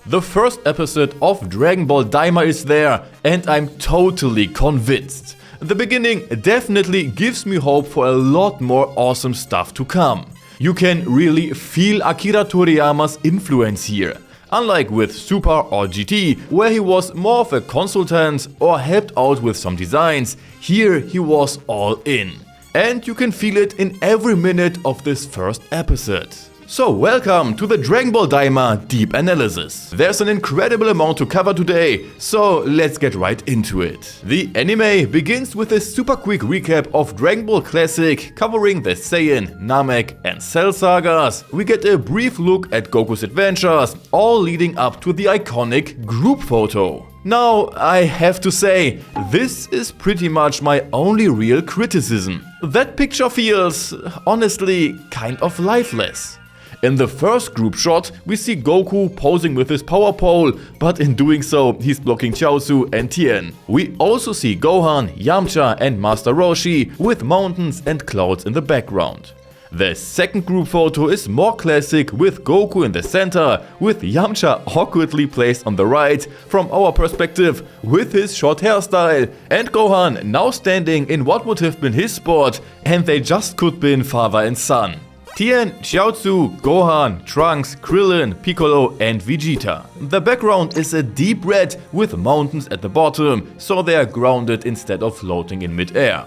The first episode of Dragon Ball Daima is there, and I'm totally convinced. The beginning definitely gives me hope for a lot more awesome stuff to come. You can really feel Akira Toriyama's influence here. Unlike with Super or GT, where he was more of a consultant or helped out with some designs, here he was all in. And you can feel it in every minute of this first episode. So welcome to the Dragon Ball Daima Deep Analysis. There's an incredible amount to cover today, so let's get right into it. The anime begins with a super quick recap of Dragon Ball Classic covering the Saiyan, Namek and Cell sagas. We get a brief look at Goku's adventures, all leading up to the iconic group photo. Now, I have to say, this is pretty much my only real criticism. That picture feels, honestly, kind of lifeless. In the first group shot, we see Goku posing with his power pole, but in doing so, he's blocking Chiaotzu and Tien. We also see Gohan, Yamcha and Master Roshi with mountains and clouds in the background. The second group photo is more classic, with Goku in the center, with Yamcha awkwardly placed on the right from our perspective with his short hairstyle, and Gohan now standing in what would have been his spot, and they just could be father and son. Tien, Chiaotzu, Gohan, Trunks, Krillin, Piccolo and Vegeta. The background is a deep red with mountains at the bottom, so they are grounded instead of floating in mid-air.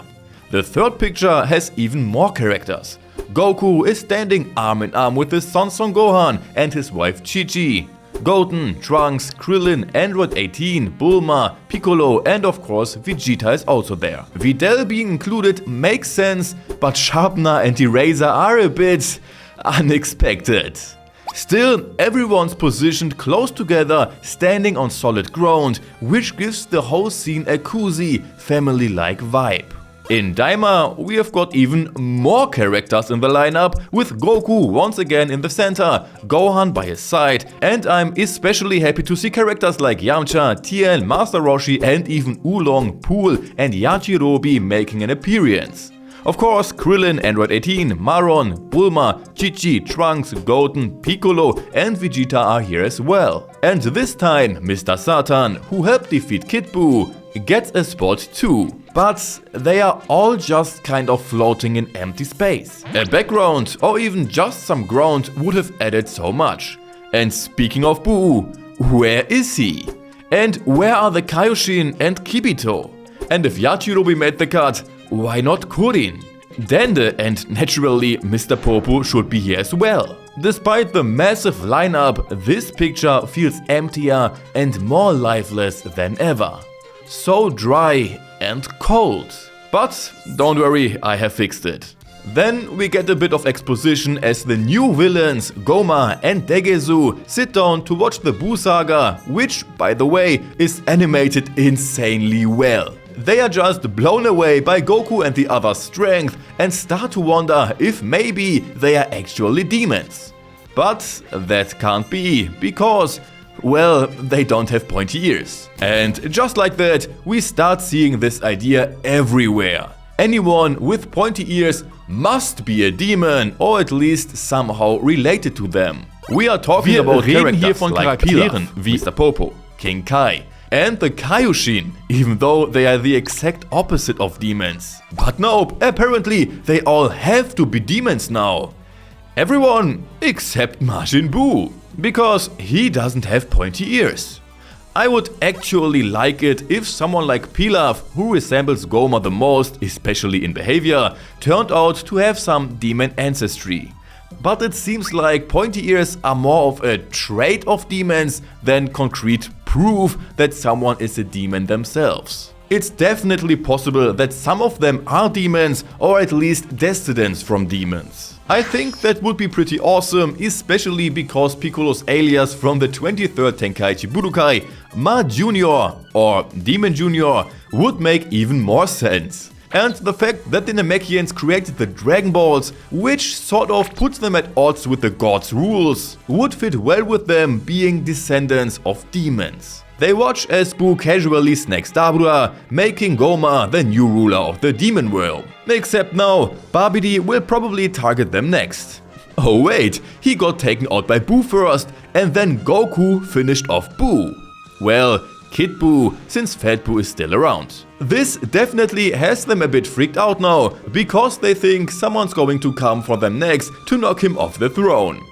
The third picture has even more characters. Goku is standing arm in arm with his son Son Gohan and his wife Chi-Chi. Goten, Trunks, Krillin, Android 18, Bulma, Piccolo and of course Vegeta is also there. Videl being included makes sense, but Sharpener and Eraser are a bit unexpected. Still, everyone's positioned close together, standing on solid ground, which gives the whole scene a cozy, family-like vibe. In Daima, we have got even more characters in the lineup, with Goku once again in the center, Gohan by his side, and I'm especially happy to see characters like Yamcha, Tien, Master Roshi and even Oolong, Pool and Yajirobe making an appearance. Of course, Krillin, Android 18, Maron, Bulma, Chi-Chi, Trunks, Goten, Piccolo and Vegeta are here as well. And this time, Mr. Satan, who helped defeat Kid Buu, gets a spot too. But they are all just kind of floating in empty space. A background or even just some ground would have added so much. And speaking of Buu, where is he? And where are the Kaioshin and Kibito? And if Yajirobe made the cut, why not Kurin? Dende and naturally Mr. Popo should be here as well. Despite the massive lineup, this picture feels emptier and more lifeless than ever. So dry and cold. But don't worry, I have fixed it. Then we get a bit of exposition as the new villains, Goma and Degesu, sit down to watch the Buu saga, which, by the way, is animated insanely well. They are just blown away by Goku and the others' strength and start to wonder if maybe they are actually demons. But that can't be, because, well, they don't have pointy ears. And just like that, we start seeing this idea everywhere. Anyone with pointy ears must be a demon, or at least somehow related to them. We are talking about characters like Pilaf, Mr. Popo, King Kai, and the Kaioshin, even though they are the exact opposite of demons. But nope, apparently they all have to be demons now. Everyone except Majin Buu, because he doesn't have pointy ears. I would actually like it if someone like Pilaf, who resembles Goma the most, especially in behavior, turned out to have some demon ancestry. But it seems like pointy ears are more of a trait of demons than concrete proof that someone is a demon themselves. It's definitely possible that some of them are demons, or at least descendants from demons. I think that would be pretty awesome, especially because Piccolo's alias from the 23rd Tenkaichi Budokai, Ma Jr. or Demon Jr. would make even more sense. And the fact that the Namekians created the Dragonballs, which sort of puts them at odds with the gods' rules, would fit well with them being descendants of demons. They watch as Buu casually snacks Dabura, making Goma the new ruler of the demon world. Except now, Babidi will probably target them next. Oh wait, he got taken out by Boo first, and then Goku finished off Boo. Well, Kid Boo, since Fat Boo is still around. This definitely has them a bit freaked out now, because they think someone's going to come for them next to knock him off the throne.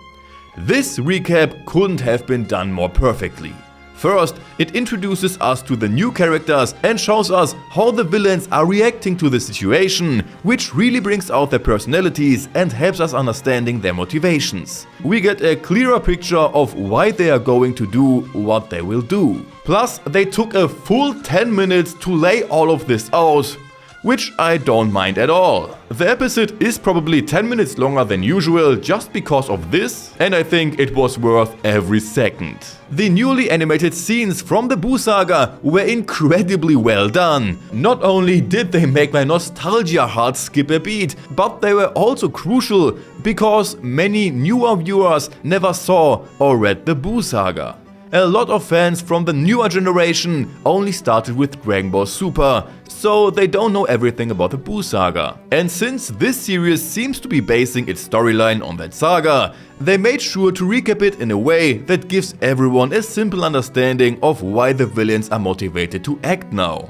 This recap couldn't have been done more perfectly. First, it introduces us to the new characters and shows us how the villains are reacting to the situation, which really brings out their personalities and helps us understanding their motivations. We get a clearer picture of why they are going to do what they will do. Plus, they took a full 10 minutes to lay all of this out, which I don't mind at all. The episode is probably 10 minutes longer than usual just because of this, and I think it was worth every second. The newly animated scenes from the Boo saga were incredibly well done. Not only did they make my nostalgia heart skip a beat, but they were also crucial because many newer viewers never saw or read the Boo saga. A lot of fans from the newer generation only started with Dragon Ball Super, so they don't know everything about the Boo saga. And since this series seems to be basing its storyline on that saga, they made sure to recap it in a way that gives everyone a simple understanding of why the villains are motivated to act now.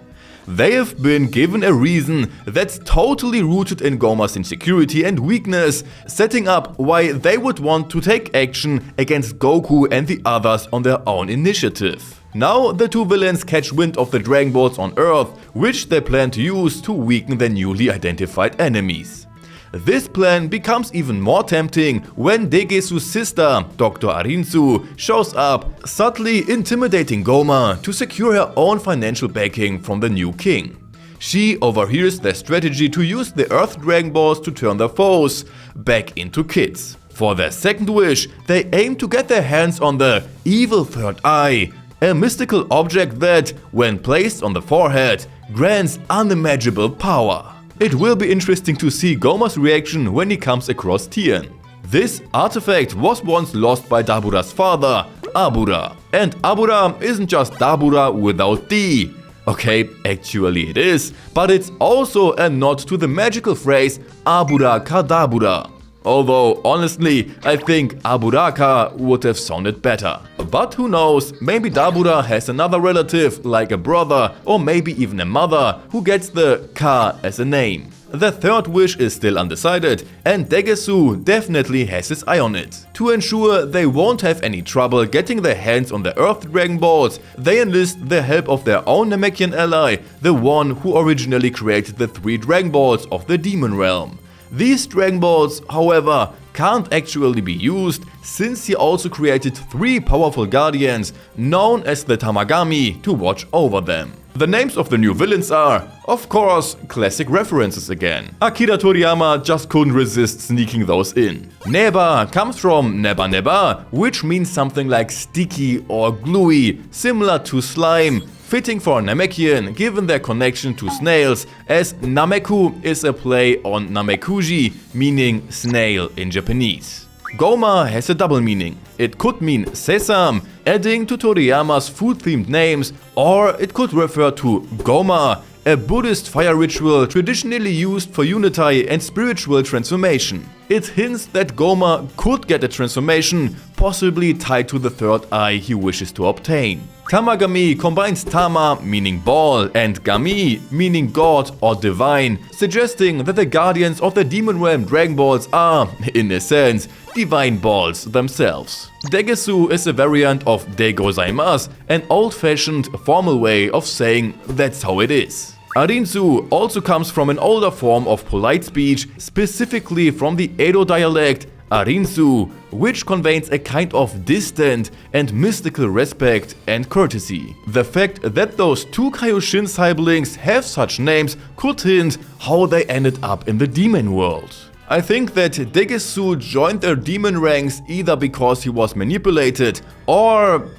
They have been given a reason that's totally rooted in Goma's insecurity and weakness, setting up why they would want to take action against Goku and the others on their own initiative. Now the two villains catch wind of the Dragon Balls on Earth, which they plan to use to weaken their newly identified enemies. This plan becomes even more tempting when Degesu's sister, Dr. Arinsu, shows up, subtly intimidating Goma to secure her own financial backing from the new king. She overhears their strategy to use the Earth Dragon Balls to turn their foes back into kids. For their second wish, they aim to get their hands on the Evil Third Eye, a mystical object that, when placed on the forehead, grants unimaginable power. It will be interesting to see Goma's reaction when he comes across Tien. This artifact was once lost by Dabura's father, Abura. And Abura isn't just Dabura without D. Okay, actually it is, but it's also a nod to the magical phrase Abura Kadabura. Although, honestly, I think Aburaka would have sounded better. But who knows, maybe Dabura has another relative, like a brother or maybe even a mother, who gets the Ka as a name. The third wish is still undecided, and Degesu definitely has his eye on it. To ensure they won't have any trouble getting their hands on the Earth Dragon Balls, they enlist the help of their own Namekian ally, the one who originally created the 3 Dragon Balls of the Demon Realm. These Dragon Balls, however, can't actually be used since he also created 3 powerful guardians known as the Tamagami to watch over them. The names of the new villains are, of course, classic references again. Akira Toriyama just couldn't resist sneaking those in. Neba comes from Neba Neba, which means something like sticky or gluey, similar to slime, fitting for a Namekian given their connection to snails, as Nameku is a play on Namekuji, meaning snail in Japanese. Goma has a double meaning. It could mean sesame, adding to Toriyama's food-themed names, or it could refer to Goma, a Buddhist fire ritual traditionally used for unity and spiritual transformation. It hints that Goma could get a transformation, possibly tied to the third eye he wishes to obtain. Tamagami combines Tama, meaning ball, and Gami, meaning god or divine, suggesting that the guardians of the Demon Realm Dragon Balls are, in a sense, divine balls themselves. Degesu is a variant of Degozaimasu, an old-fashioned formal way of saying that's how it is. Arinsu also comes from an older form of polite speech, specifically from the Edo dialect Arinsu, which conveys a kind of distant and mystical respect and courtesy. The fact that those 2 Kaioshin siblings have such names could hint how they ended up in the demon world. I think that Degesu joined their demon ranks either because he was manipulated or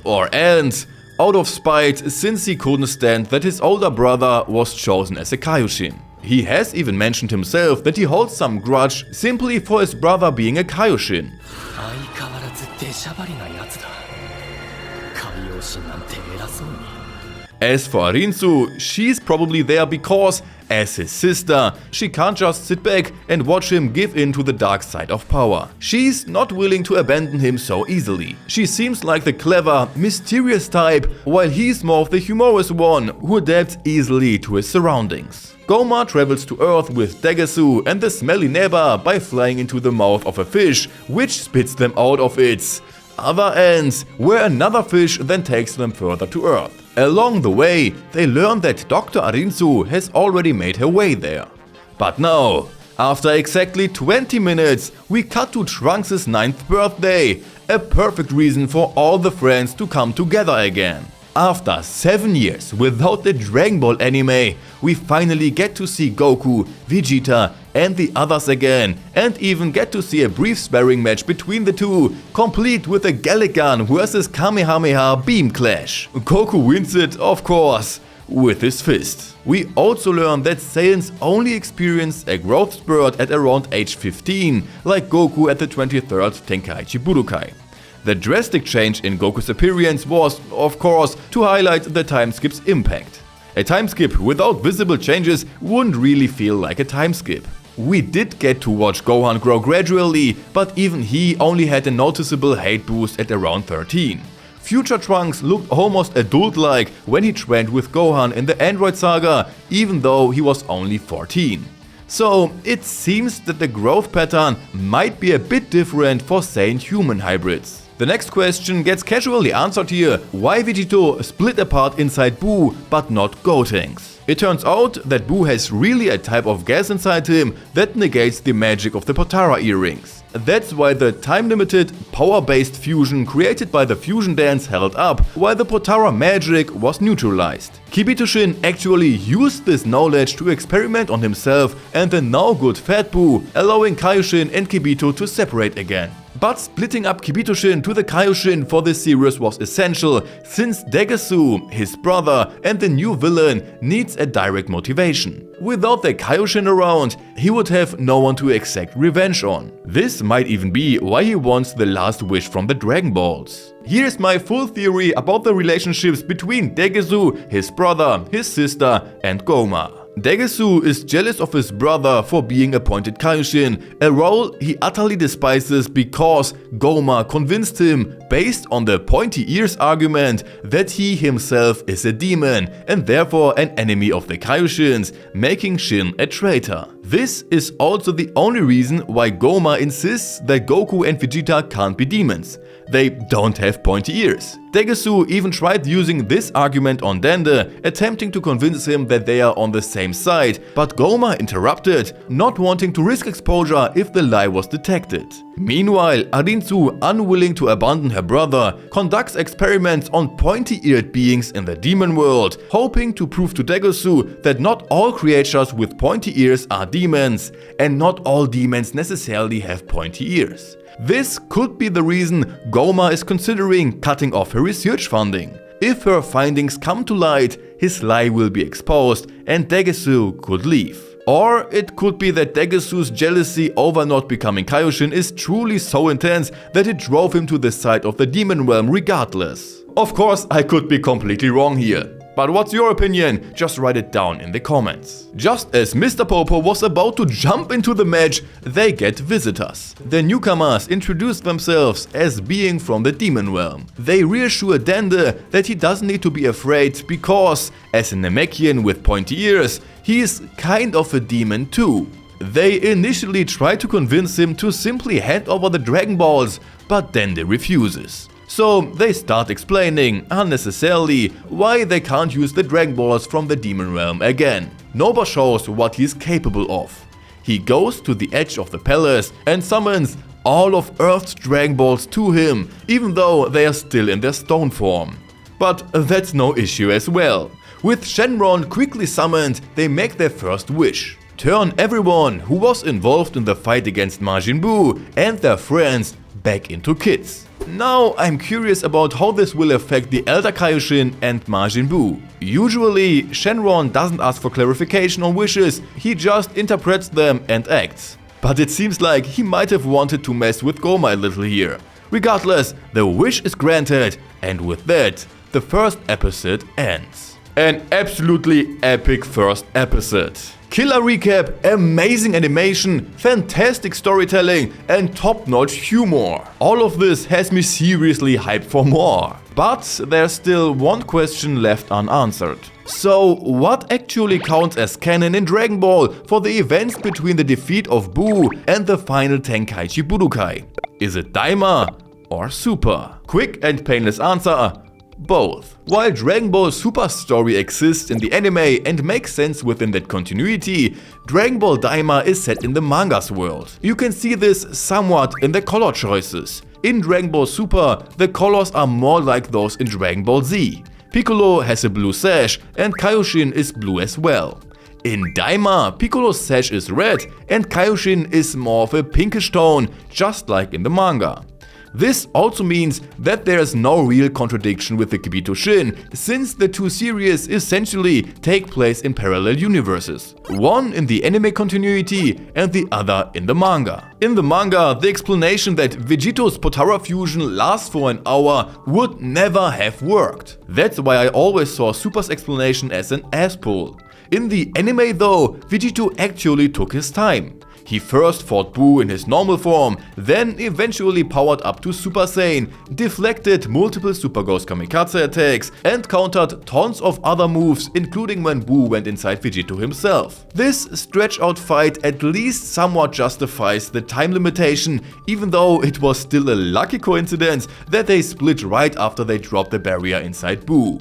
out of spite, since he couldn't stand that his older brother was chosen as a Kaioshin. He has even mentioned himself that he holds some grudge simply for his brother being a Kaioshin. As for Arinsu, she's probably there because, as his sister, she can't just sit back and watch him give in to the dark side of power. She's not willing to abandon him so easily. She seems like the clever, mysterious type, while he's more of the humorous one who adapts easily to his surroundings. Goma travels to Earth with Degesu and the smelly neighbor by flying into the mouth of a fish, which spits them out of its other ends, where another fish then takes them further to Earth. Along the way, they learn that Dr. Arinsu has already made her way there. But now, after exactly 20 minutes, we cut to Trunks' 9th birthday, a perfect reason for all the friends to come together again. After 7 years without the Dragon Ball anime, we finally get to see Goku, Vegeta and the others again, and even get to see a brief sparring match between the two, complete with a Gallic Gun vs Kamehameha beam clash. Goku wins it, of course, with his fist. We also learn that Saiyans only experience a growth spurt at around age 15, like Goku at the 23rd Tenkaichi Budokai. The drastic change in Goku's appearance was, of course, to highlight the time skip's impact. A time skip without visible changes wouldn't really feel like a time skip. We did get to watch Gohan grow gradually, but even he only had a noticeable height boost at around 13. Future Trunks looked almost adult-like when he trained with Gohan in the Android Saga, even though he was only 14. So it seems that the growth pattern might be a bit different for Saiyan-human hybrids. The next question gets casually answered here: why Vegito split apart inside Buu but not Gotenks? It turns out that Buu has really a type of gas inside him that negates the magic of the Potara earrings. That's why the time-limited, power-based fusion created by the fusion dance held up, while the Potara magic was neutralized. Kibitoshin actually used this knowledge to experiment on himself and the now good Fat Buu, allowing Kaioshin and Kibito to separate again. But splitting up Kibitoshin to the Kaioshin for this series was essential, since Degesu, his brother and the new villain, needs a direct motivation. Without the Kaioshin around, he would have no one to exact revenge on. This might even be why he wants the last wish from the Dragon Balls. Here's my full theory about the relationships between Degesu, his brother, his sister and Goma. Degesu is jealous of his brother for being appointed Kaioshin, a role he utterly despises because Goma convinced him, based on the pointy ears argument, that he himself is a demon and therefore an enemy of the Kaioshins, making Shin a traitor. This is also the only reason why Goma insists that Goku and Vegeta can't be demons. They don't have pointy ears. Degesu even tried using this argument on Dende, attempting to convince him that they are on the same side, but Goma interrupted, not wanting to risk exposure if the lie was detected. Meanwhile, Arinsu, unwilling to abandon her brother, conducts experiments on pointy-eared beings in the demon world, hoping to prove to Degesu that not all creatures with pointy ears are demons, and not all demons necessarily have pointy ears. This could be the reason Goma is considering cutting off her research funding. If her findings come to light, his lie will be exposed and Degesu could leave. Or it could be that Degesu's jealousy over not becoming Kaioshin is truly so intense that it drove him to the side of the demon realm regardless. Of course, I could be completely wrong here. But what's your opinion? Just write it down in the comments. Just as Mr. Popo was about to jump into the match, they get visitors. The newcomers introduce themselves as being from the demon realm. They reassure Dende that he doesn't need to be afraid because, as a Namekian with pointy ears, he is kind of a demon too. They initially try to convince him to simply hand over the Dragon Balls, but Dende refuses. So they start explaining, unnecessarily, why they can't use the Dragon Balls from the demon realm again. Noba shows what he's capable of. He goes to the edge of the palace and summons all of Earth's Dragon Balls to him, even though they are still in their stone form. But that's no issue as well. With Shenron quickly summoned, they make their first wish: turn everyone who was involved in the fight against Majin Buu and their friends back into kids. Now I'm curious about how this will affect the Elder Kaioshin and Majin Buu. Usually Shenron doesn't ask for clarification on wishes, he just interprets them and acts. But it seems like he might have wanted to mess with Goma a little here. Regardless, the wish is granted, and with that, the first episode ends. An absolutely epic first episode. Killer recap, amazing animation, fantastic storytelling and top-notch humor. All of this has me seriously hyped for more. But there's still one question left unanswered. So what actually counts as canon in Dragon Ball for the events between the defeat of Buu and the final Tenkaichi Budokai? Is it Daima or Super? Quick and painless answer: both. While Dragon Ball Super's story exists in the anime and makes sense within that continuity, Dragon Ball Daima is set in the manga's world. You can see this somewhat in the color choices. In Dragon Ball Super, the colors are more like those in Dragon Ball Z. Piccolo has a blue sash and Kaioshin is blue as well. In Daima, Piccolo's sash is red and Kaioshin is more of a pinkish tone, just like in the manga. This also means that there is no real contradiction with the Kibito Shin, since the two series essentially take place in parallel universes. One in the anime continuity and the other in the manga. In the manga, the explanation that Vegito's Potara fusion lasts for an hour would never have worked. That's why I always saw Super's explanation as an ass-pull. In the anime though, Vegito actually took his time. He first fought Buu in his normal form, then eventually powered up to Super Saiyan, deflected multiple Super Ghost Kamikaze attacks, and countered tons of other moves, including when Buu went inside Vegito himself. This stretch-out fight at least somewhat justifies the time limitation, even though it was still a lucky coincidence that they split right after they dropped the barrier inside Buu.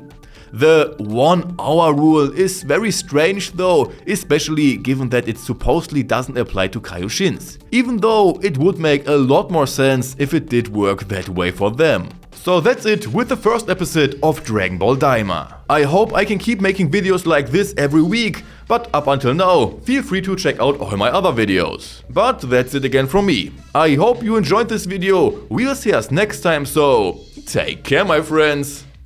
The 1 hour rule is very strange though, especially given that it supposedly doesn't apply to Kaioshins, even though it would make a lot more sense if it did work that way for them. So that's it with the first episode of Dragon Ball Daima. I hope I can keep making videos like this every week, but up until now, feel free to check out all my other videos. But that's it again from me. I hope you enjoyed this video, we'll see us next time, so take care my friends!